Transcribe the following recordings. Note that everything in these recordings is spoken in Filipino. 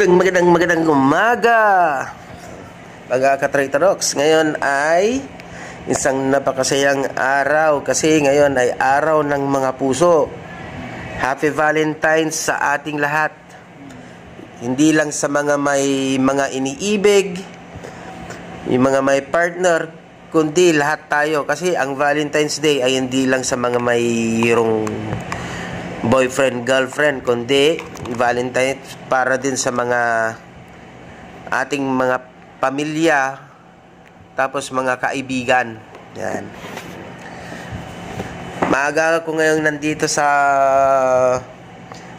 Magandang umaga mga ka-Traitodox. Ngayon ay isang napakasayang araw kasi ngayon ay araw ng mga puso. Happy Valentine's sa ating lahat. Hindi lang sa mga may mga iniibig, yung mga may partner, kundi lahat tayo. Kasi ang Valentine's Day ay hindi lang sa mga mayroong boyfriend, girlfriend, kundi Valentine's para din sa mga ating mga pamilya, tapos mga kaibigan. Yan. Maaga ako ngayon nandito sa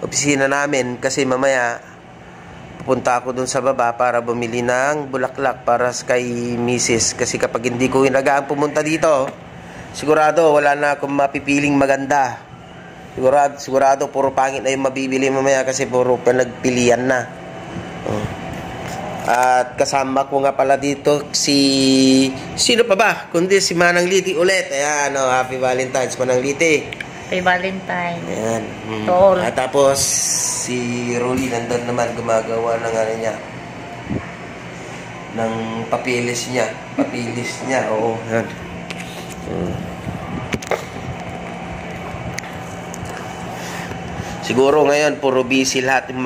opisina namin kasi mamaya pupunta ako dun sa baba para bumili ng bulaklak para kay Mrs. Kasi kapag hindi ko inagaan pumunta dito, sigurado wala na akong mapipiling maganda. Sigurado puro pangit na yung mabibili mamaya kasi puro pinagpilian na. At kasama ko nga pala dito sino pa ba kundi si Manang Liti ulit. Ayan, Happy Valentine's Manang Liti. Happy Valentine's. Ayan. At tapos si Rolly nandun naman gumagawa ng ano niya, ng papilis niya. Oo. Ayan. Siguro ngayon puro busy lahat ng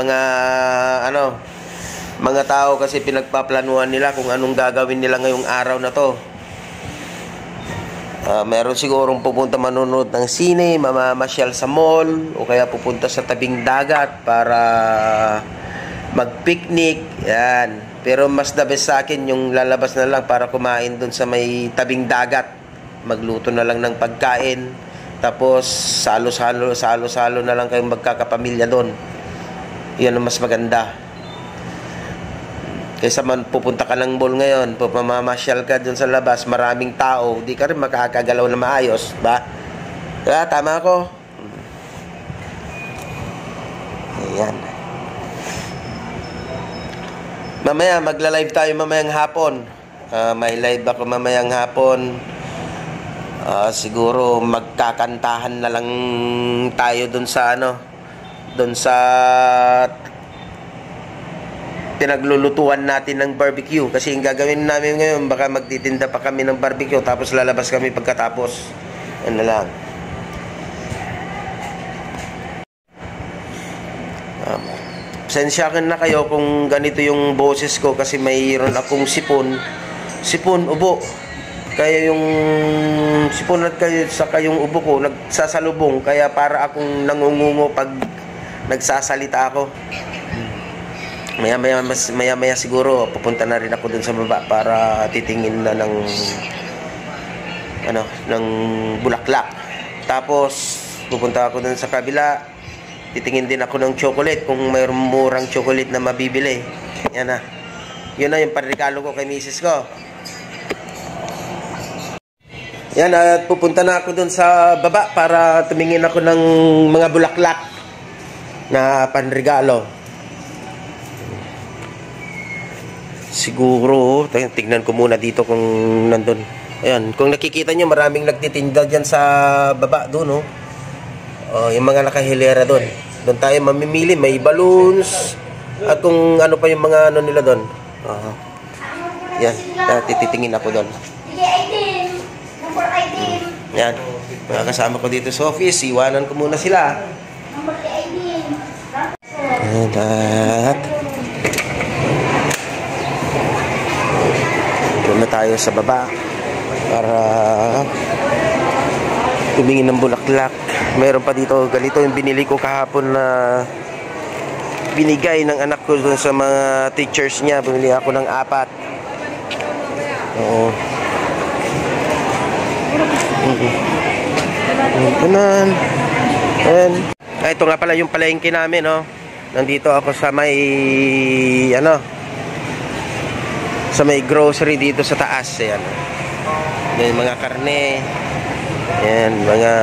mga tao kasi pinagpaplanuhan nila kung anong gagawin nila ngayong araw na to. Meron sigurong pupunta manonood ng sine, mamamasyal sa mall, o kaya pupunta sa tabing dagat para mag-picnic. Yan. Pero mas the best sa akin yung lalabas na lang para kumain dun sa may tabing dagat. Magluto na lang ng pagkain. Tapos salo-salo na lang kayong magkakapamilya doon. Yan ang mas maganda. Kaysa man pupunta ka ng mall ngayon, mamamasyal ka doon sa labas, maraming tao, di ka rin makakagalaw na maayos, ba? Kaya tama ako. Ayan. Mamaya magla-live tayo mamayang hapon. May live ako mamayang hapon. Siguro magkakantahan na lang tayo dun sa pinaglulutuan natin ng barbecue. Kasi yung gagawin namin ngayon, baka magtitinda pa kami ng barbecue tapos lalabas kami pagkatapos. Ano lang. Pasensyakan na kayo kung ganito yung boses ko kasi mayroon akong sipon, ubo. Kaya yung sipon at saka yung ubo ko nagsasalubong, kaya para akong nangungungo pag nagsasalita ako. Maya siguro pupunta na rin ako dun sa baba para titingin na ng bulaklak. Tapos pupunta ako dun sa kabila, titingin din ako ng chocolate kung mayroong murang chocolate na mabibili. Yan na. Yun na yung panregalo ko kay misis ko. Yan, at pupunta na ako dun sa baba para tumingin ako ng mga bulaklak na panregalo. Siguro, tignan ko muna dito kung nandun. Ayan, kung nakikita nyo, maraming nagtitinda dyan sa baba doon, yung mga nakahilera doon. Doon tayo mamimili, may balloons, at kung ano pa yung mga ano nila doon. Yan, titingin ako doon. Yan, mga kasama ko dito sa office, iwanan ko muna sila. At doon na tayo sa baba para tumingin ng bulaklak. Meron pa dito, ganito yung binili ko kahapon na binigay ng anak ko dun sa mga teachers niya. Bumili ako ng 4. Oo. Ganun. Ayan. Ito nga pala yung palengke namin, Nandito ako sa may sa may grocery dito sa taas. Ayan. May mga karne. Ayan, mga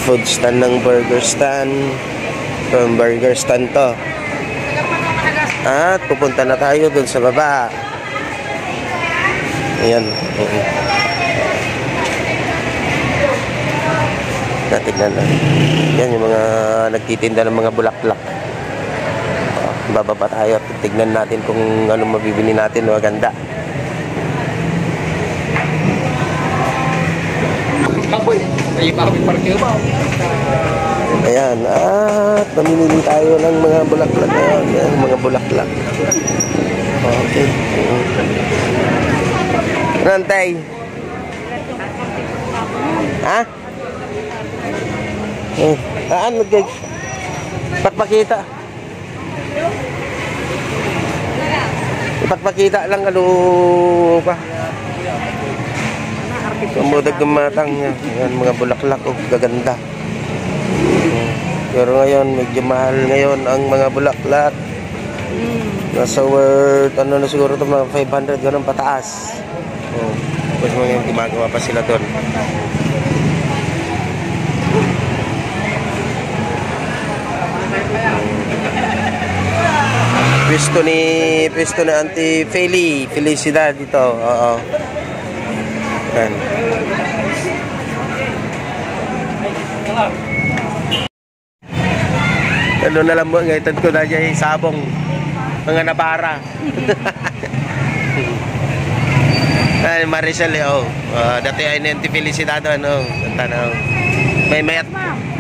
Food stand ng burger stand. Burger stand to. At pupunta na tayo dun sa baba. Ayan. Tignan na. Yan yung mga nagtitinda ng mga bulaklak. Bababa tayo at tignan natin kung anong mabibili natin. Maganda. Ayan. At namimili tayo ng mga bulaklak ngayon. Ayan, mga bulaklak. Okay. Rantay. Ha? Ano guys? Ipagpakita. Ipagpakita lang ano pa. Kamudag gumatang niya. Yan mga bulaklak oh, gaganda. Pero ngayon medyo mahal ngayon ang mga bulaklak. Nasa worth ano na siguro ito mga 500 ganun pataas. Tapos mga gumagawa pa sila doon. Pwesto ni Auntie Felicidad dito. Oo. Yan. Ano na lang mo ngayon ko na dyan sabong mga nabara. Ay Maricel oh. Dati ay Auntie Felicidad ano. Tanaw.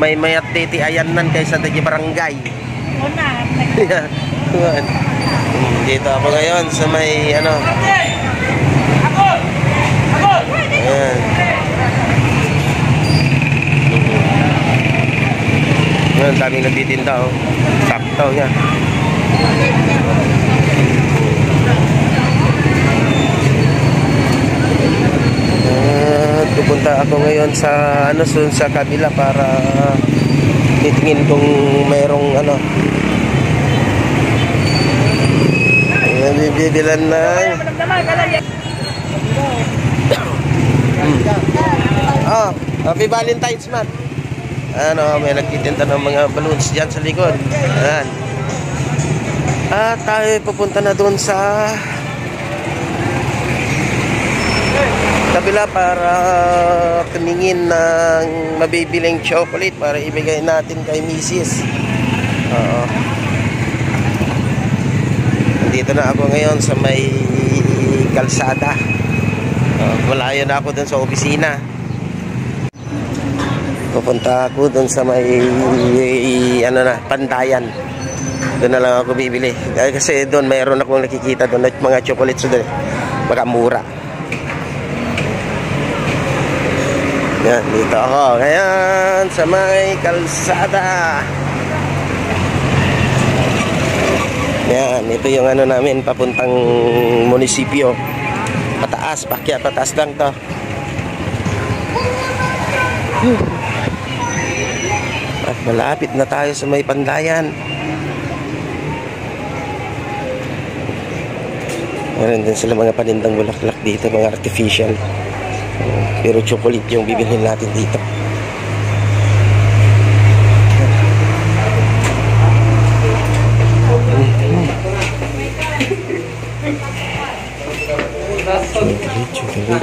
May mayat titi ayan nan kaysa sa barangay. Dito ako ngayon sa may ano. Ayan. Ayan, daming nagtitinda oh. Sakto niya. Pupunta ako ngayon sa ano sa kabila para titingin kung mayroong ano. Bibilan ng Happy Valentine's man. Ano, may nagtitinda ng mga balloons dyan sa likod. Ayan. At tayo pupunta na doon sa kabila para tumingin ng mabibiling chocolate para ibigay natin kay Mrs. Dito na ako ngayon sa may kalsada. Malayo na ako dun sa opisina. Pupunta ako dun sa may ano na, Pandayan. Doon na lang ako bibili. Kasi doon mayroon akong nakikita doon at mga chocolates doon. Makamura. Yan, dito ako. Ngayon sa may kalsada. Yan, ito yung ano namin papuntang munisipyo. Pataas, pakyat, pataas lang to. At malapit na tayo sa may Pandayan. Meron din sila mga panindang bulaklak dito, mga artificial. Pero chocolate yung bibilhin natin dito.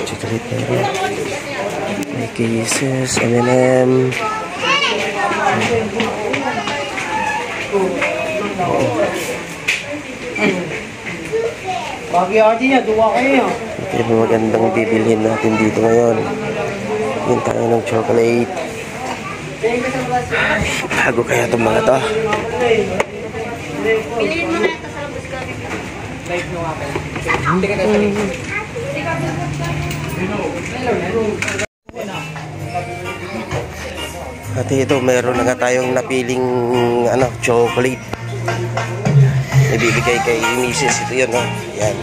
Chocolate. May Kisses, M&M. Ito yung magandang bibilhin natin dito ngayon. Yung tayo ng chocolate. Bago kaya itong mga to. Piliin mo na ito sa labas ka. At ito, meron na nga tayong napiling ano, chocolate. Ibibigay kay Mrs. Ito yun, oh. Yan.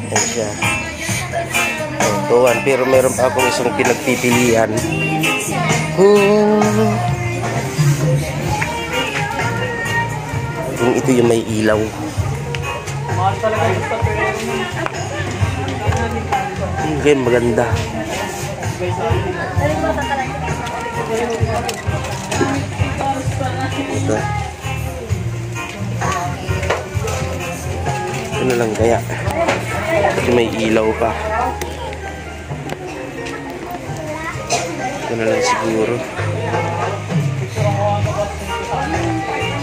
Yan siya. Tuwan, pero meron pa akong isang pinagpipilian. Kung ito yung may ilaw. Okay, maganda. Ito. Ito na lang kaya. Kasi may ilaw pa. Ito na lang siguro.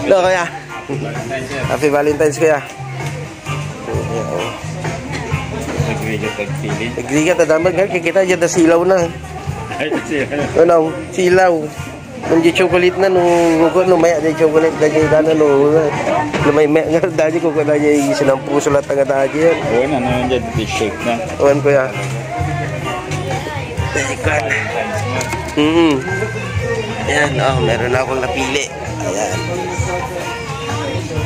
Hello kaya. Happy Valentine's kaya. Nagli ka tadamag nga kikita dyan na silaw na. Ano, silaw. Nung di chocolate na nung lumaya di chocolate na dyan gana nung lumay nga dahil ko na dyan sinang puso lahat nga dahil. Oo na naman dyan di shake na. Owan ko ya. Ikan. Ayan, oh, meron na akong napili. Ayan.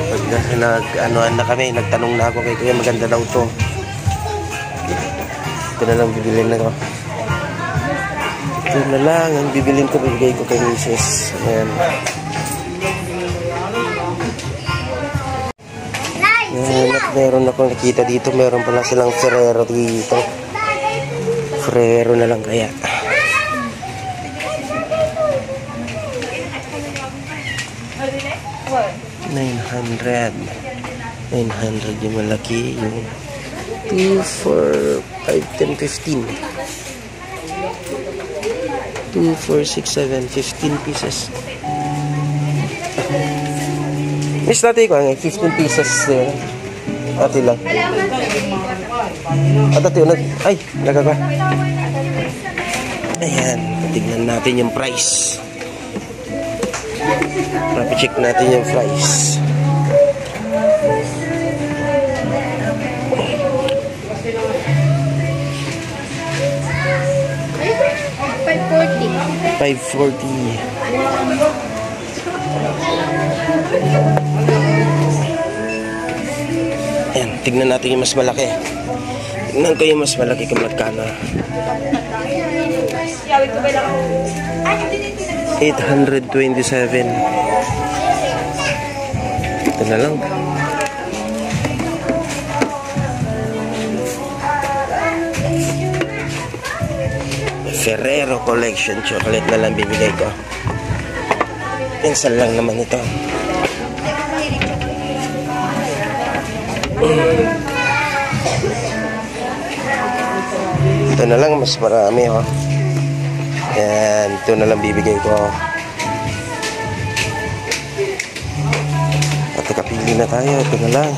Pag nag-anuan na kami, nagtanong na ako kay Kuya, maganda daw to. Ito na lang bibilin na ko. Ito na lang ang bibilin ko, bibigay ko kay Mrs. Ayan. Ayan, at meron akong nakita dito, meron pala silang Ferrero dito. Ferrero na lang kaya. $900 yung malaki, yung 2, 4, 5, 10, 15 2, 4, 6, 7, 15 pieces. Miss natin ko, 15 pieces ati lang at ati unag ay, nagkaka ayan, tignan natin yung price. Check natin yung price. $540. Ayan, tignan natin yung mas malaki. Tignan ko yung mas malaki kung magkano. 827. Ito na lang. Ferrero Collection chocolate na lang bibigay ko. Pinsan lang naman ito. Ito na lang, mas marami oh. Yan, ito na lang bibigay ko. At nakapili na tayo, ito na lang.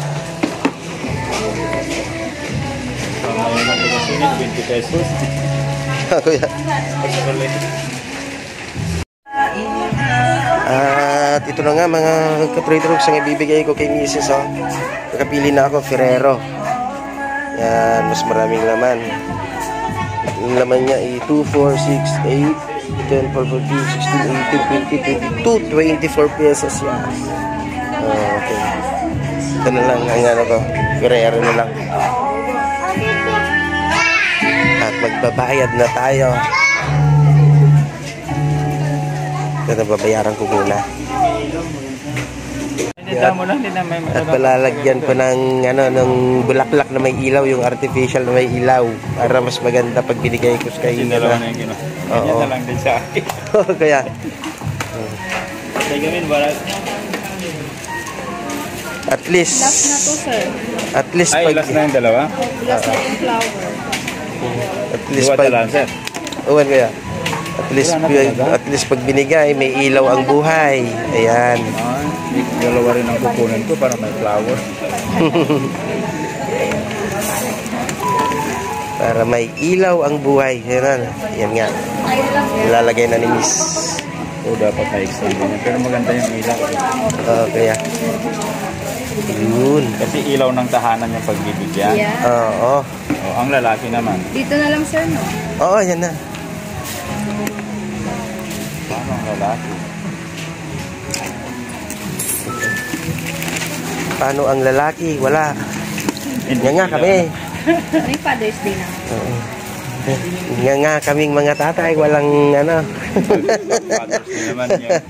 $20 pesos. Kuya. At ito na nga mga ka-trader ang ibibigay ko kay Mrs. Oh. Nakapili na ako, Ferrero. Yan, mas maraming laman. Yung laman niya ay 2, 4, 6, 8, 10, 12, 14, 16, 18, 20, 22, 24 pesos yan. Okay. Ito na lang ang ano ko, Ferrero na lang. At magbabayad na tayo. Ito na, babayaran ko muna. At palalagyan ko ng ano, ng bulaklak na may ilaw, yung artificial na may ilaw, para mas maganda pag binigay ko sa kayo. Oo. Ganyan na lang din sa akin. Kaya at least last na to, sir. At least ay, last na yung dalawa? Last na yung flower. At least pag uwan kaya at least pag binigay may ilaw ang buhay. Ayan. Dalawa rin ang kukunin ko para may flower. Para may ilaw ang buhay. Yan nga. Ilalagay na ni Miss. O dapat na-extend din. Pero maganda yung ilaw. Kaya yun. Kasi ilaw ng tahanan yung pagbibigyan. Yeah. Oo. O, ang lalaki naman. Dito na lang, sir, no? Oo, yan na. Paano ang lalaki? Paano ang lalaki? Wala. Yan nga kami. Ano yung Father's Day na? Yan nga kaming mga tatay. Walang ano. Father's Day naman yun.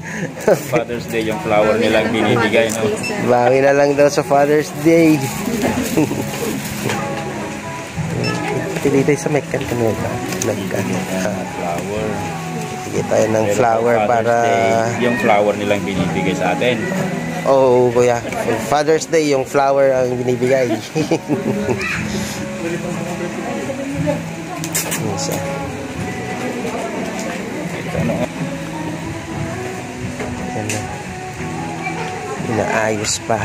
Father's Day yung flower nilang binibigay, no? Bawi na lang daw sa Father's Day. dito sa may kanto Flower. Bigay tayo ng Pero flower Father's para... Day, yung flower nilang binibigay sa atin. Oo, kuya. Father's Day, yung flower ang binibigay. Isa. Ano? Yan na. Inaayos pa.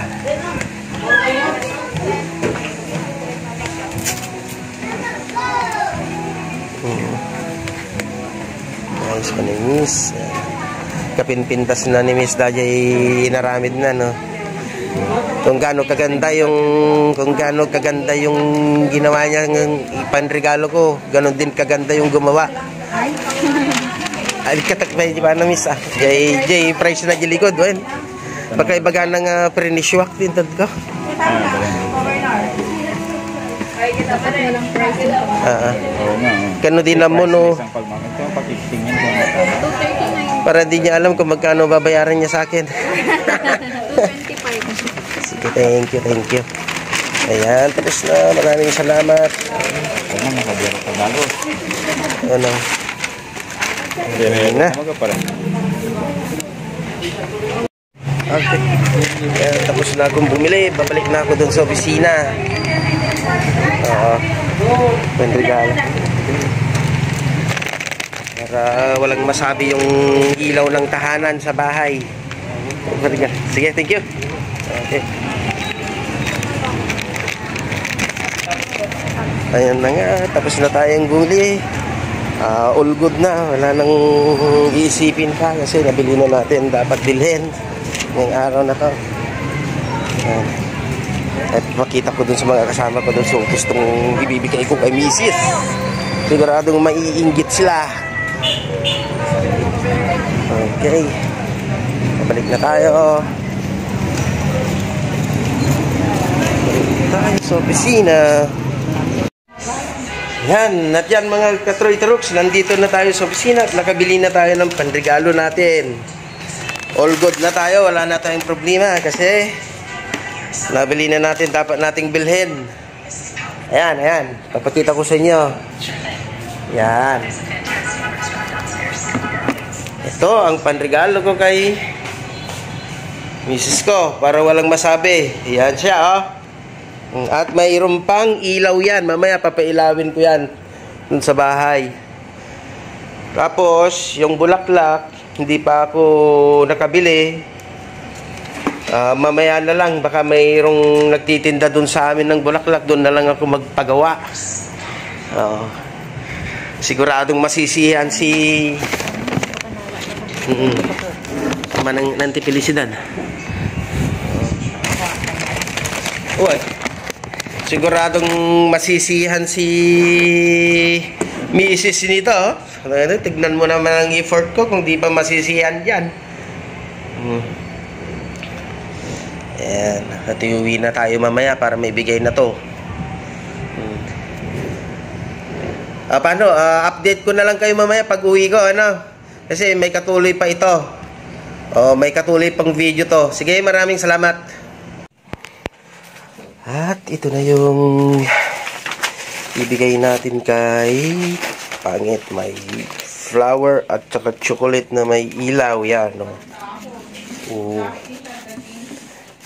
Ayos pa ni Miss. Kapinpintas na ni Miss Dajay inaramid na, no? Kung gaano kaganda yung ginawa niya ng ipanregalo ko, ganon din kaganda yung gumawa. Ay katakbay di ba na Miss Jay price na gilikod wen. Pagkaibaga ng preniswak din tad ko. Dapat walang price ito. Oo nga. Kano din mo no. Isang pagmamit ko, pakitingin ko ang tama. 239. Para di niya alam kung magkano babayaran niya sa akin. 225. Sige, thank you. Ayan, tapos na. Maraming salamat. Ano, nakabiyaro pa bago. Ano? Ayan na. Magaparang. Okay. Ayan, tapos na akong bumili. Babalik na ako dun sa opisina. Oo. Panregalo. Para walang masabi yung ilaw ng tahanan sa bahay. Sige, thank you. Okay. Ayan na nga, tapos na tayong bumili. All good na, wala nang iisipin pa kasi nabili na natin dapat bilhin ngayong araw na to. Ayan. At makita ko dun sa mga kasama ko dun so gustong ibibigay ko kay Mrs. Siguradong maiinggit sila. Okay, balik na tayo. Tayo sa opisina. Yan, at yan mga katroy trucks, nandito na tayo sa opisina at nakabili na tayo ng panregalo natin. All good na tayo, wala na tayong problema kasi nabili na natin, dapat nating bilhin. Ayan, papakita ko sa inyo. Yan. Ito ang panregalo ko kay Mrs. ko para walang masabi. Yan siya, oh. At mayroon pang ilaw yan. Mamaya papailawin ko yan dun sa bahay. Tapos, yung bulaklak, hindi pa ako nakabili. Mamaya na lang. Baka mayroong nagtitinda dun sa amin ng bulaklak. Dun na lang ako magpagawa. Siguradong masisihan si... Manang nanti Felicidad. Uy. Siguradong masisihan si Mrs. nito. Tignan mo naman ang effort ko kung di pa masisihan dyan. Ayan. At iuwi na tayo mamaya para may bigay na to. Paano? Update ko na lang kayo mamaya pag uwi ko. Ano? Kasi may katuloy pa ito. May katuloy pang video to. Sige, maraming salamat. At ito na yung ibigay natin kay Pangit. May flower at saka chocolate na may ilaw. Yan, no?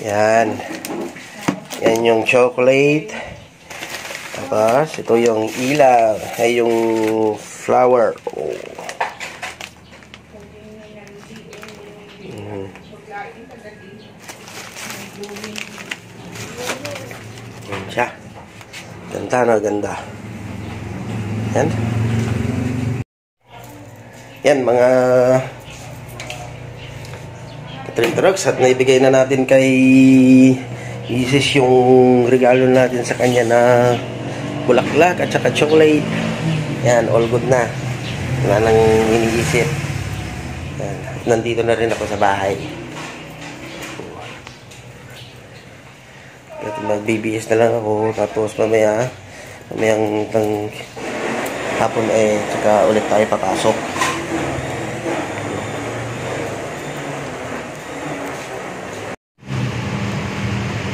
Yan. Yan yung chocolate. Tapos, ito yung ilaw. Ay, yung flower. Yan siya. Ganda na ganda. Yan. Yan mga Katrintorox at naibigay na natin kay Mrs. yung regalo natin sa kanya na bulaklak at saka chocolate. Yan, all good na. Wala nang iniisip. Yan. Nandito na rin ako sa bahay. At mag-BBS na lang ako. Tapos mamayang hapon tsaka ulit tayo papasok.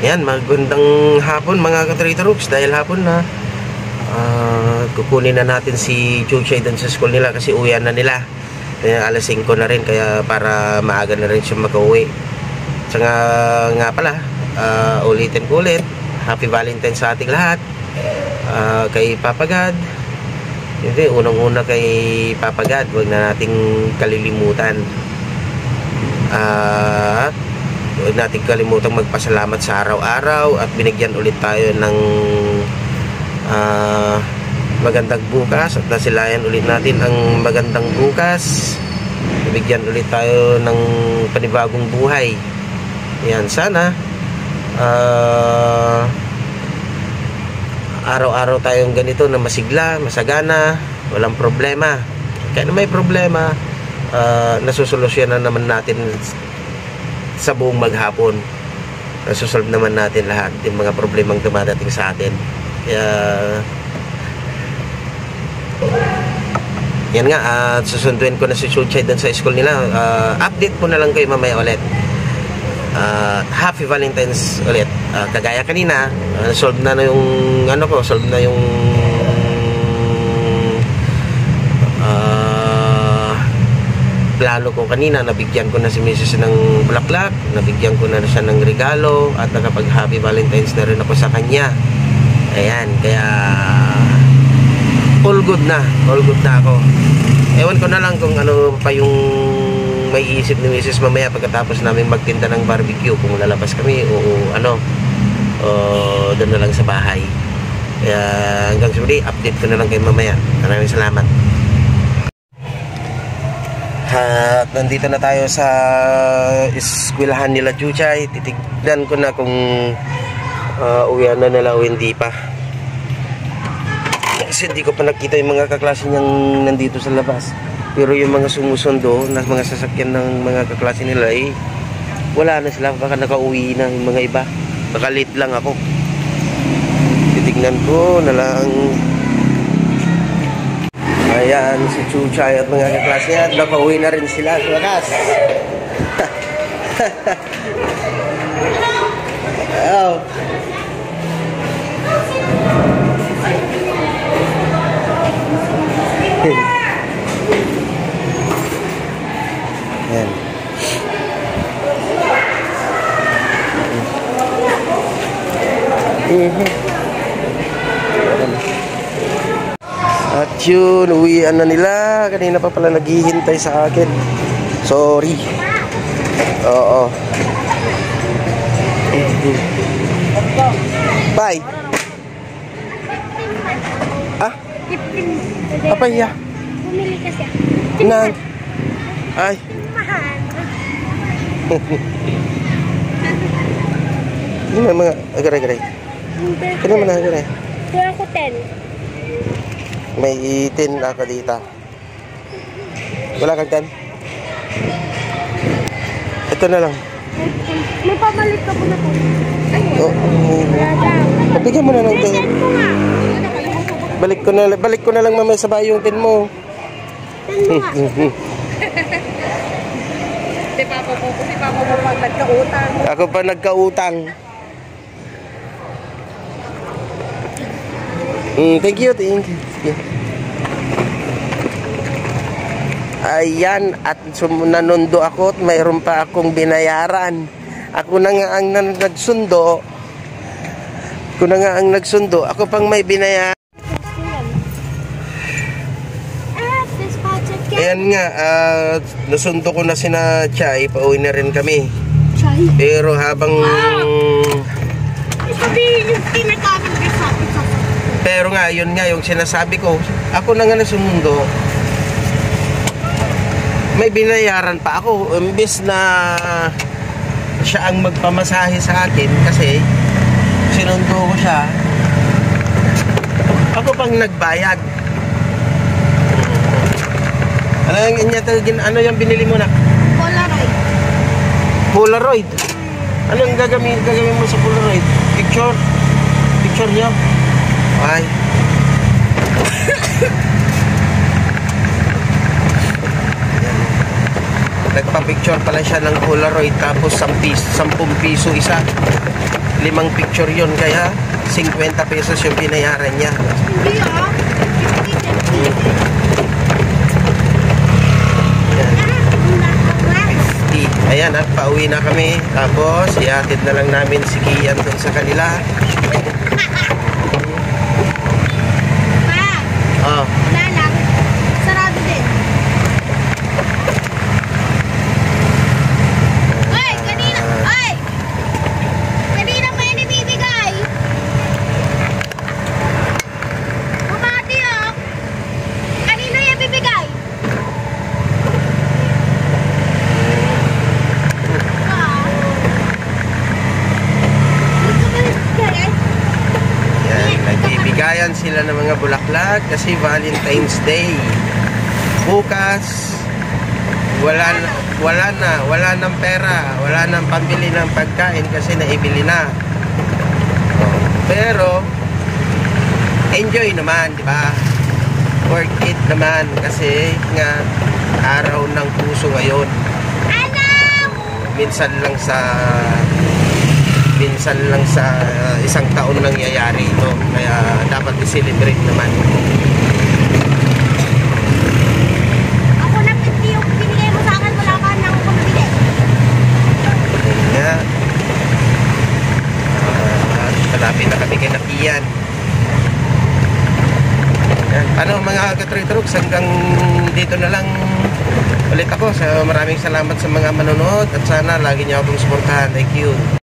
Yan, magandang hapon mga Katrintorox dahil hapon na. kukunin na natin si Chuchay doon sa school nila kasi uwian na nila. Alas 5 na rin, kaya para maaga na rin siya mag-uwi. Tsaka nga pala, ulitin ko ulit, Happy Valentine's sa ating lahat. Kay Papa God, hindi, unang-una kay Papa God, huwag na nating kalilimutan. At huwag nating kalimutang magpasalamat sa araw-araw at binigyan ulit tayo ng magandang bukas at nasilayan ulit natin ang magandang bukas. Bigyan ulit tayo ng panibagong buhay. Yan, sana araw-araw tayong ganito na masigla, masagana, walang problema. Kaya na may problema, nasusolusyonan naman natin sa buong maghapon. Nasusolve naman natin lahat yung mga problemang dumadating sa atin. Kaya yan nga, susunduin ko na si Chuchay doon sa school nila. Update ko na lang kayo mamaya ulit. Happy Valentine's ulit. Kagaya kanina, solve na yung ano ko, solve na yung plano ko kanina. Nabigyan ko na si Mrs. ng bulaklak, nabigyan ko na siya ng regalo, at nakapag Happy Valentine's na rin ako sa kanya. Ayan, kaya all good na ako. Ewan ko na lang kung ano pa yung may isip ni Mrs. mamaya pagkatapos namin magtinda ng barbecue, kung lalabas kami o ano, doon na lang sa bahay. Kaya hanggang sa muli, update ko na lang kayo mamaya. Maraming salamat. At nandito na tayo sa eskwelahan nila Chuchay. Titignan ko na kung uwian na nila o hindi pa. Kasi hindi ko pa nakita yung mga kaklase niyang nandito sa labas. Pero yung mga sumusundo na mga sasakyan ng mga kaklase nila, wala na sila. Baka nakauwi na yung mga iba. Baka late lang ako. Titignan ko na lang. Ayan, si Chuchay at mga kaklase niya. Nakauwi na rin sila sa wakas. Oh. Ayan. At yun, uwian na nila. Kanina pa pala naghihintay sa akin. Sorry. Oo. Bye. Ah? Apa ya? Bumili kasi. Nang. Ay. Mahal. Ini mga agaray-agaray. Kano man agaray? Kaya ako 10. May 10 ako dito. Wala kang 10? Ito na lang. May pabalik ka po na po. Bigyan mo na ng 10. Send mo nga. Balik ko na lang mamaya sa bahay yung 10 mo. Send mo nga. Si Papa po pag nagkautang. Ako pa nagkautang. Thank you. Ayan, at nanundo ako at mayroon pa akong binayaran. Ako na nga ang nagsundo. Ako pang may binayaran. Ayan nga, nasundo ko na sina Chay, pauwi na rin kami. Chay? Pero habang... Pero nga, yun nga, yung sinasabi ko, ako na nga nasundo, may binayaran pa ako. Imbis na siya ang magpamasahe sa akin, kasi sinundo ko siya, ako pang nagbayad. Ano yung binili mo na? Polaroid. Polaroid? Anong gagawin mo sa Polaroid? Picture niya? Ay. Nagpa-picture pala siya ng Polaroid, tapos 10 piso isa. 5 picture yun, kaya 50 pesos yung binayaran niya. Hindi Ayan, at pauwi na kami. Tapos, ihatid na lang namin si Kian dun sa kanila. Pa, Oh, wala lang. Sarado din. Ay, kanina. Ay! Kanina pa yan ibibigay. Bumati oh. Kanino yan bibigay? Ah. Gusto mo ibigay? yan. Nagbibigayan sila ng mga bulaklak kasi Valentine's Day. Bukas, wala nang pera, wala nang pambili ng pagkain kasi naibili na. Oh, pero enjoy naman, di ba? Worth it naman kasi nga araw ng puso ngayon. Minsan lang sa isang taon nangyayari ito, kaya dapat i-celebrate naman. Ako na 50 yung binigay mo sa akin, wala ka nang ako nabili. Ayun nga. Malapit na kami kay Nakian. Yan. Paano mga katroy-troks, hanggang dito na lang ulit ako. So, maraming salamat sa mga manonood at sana lagi niyo akong suportahan. Thank you.